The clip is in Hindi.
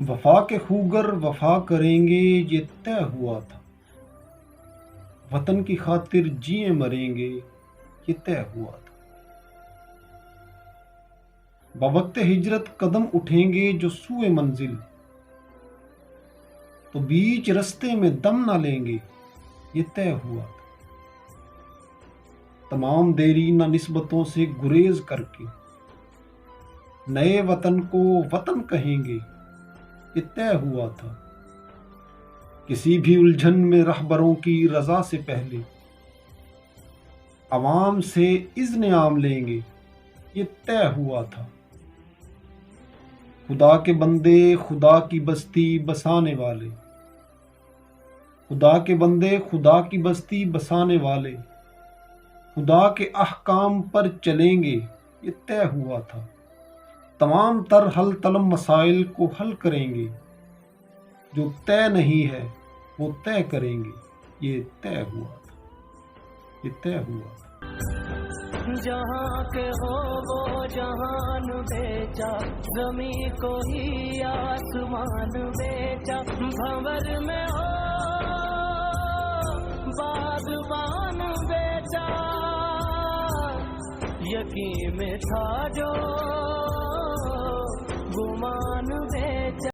वफा के खूगर वफा करेंगे ये तय हुआ था। वतन की खातिर जिए मरेंगे ये तय हुआ था। बवक्त हिजरत कदम उठेंगे जो सूए मंजिल, तो बीच रस्ते में दम ना लेंगे ये तय हुआ था। तमाम देरी न निस्बतों से गुरेज करके नए वतन को वतन कहेंगे ये तय हुआ था। किसी भी उलझन में रहबरों की रजा से पहले अवाम से इज़्न आम लेंगे ये तय हुआ था। खुदा के बंदे खुदा की बस्ती बसाने वाले, खुदा के बंदे खुदा की बस्ती बसाने वाले, खुदा के अहकाम पर चलेंगे ये तय हुआ था। तमाम तर हल तलम मसाइल को हल करेंगे, जो तय नहीं है वो तय करेंगे ये तय हुआ था, ये तय हुआ था। जहाँ के हो वो जहान बेचा, जमी को ही आसमान बेचा। भंवर में हो बागबान बेचा, यकीन में था जो गुमान बेचा।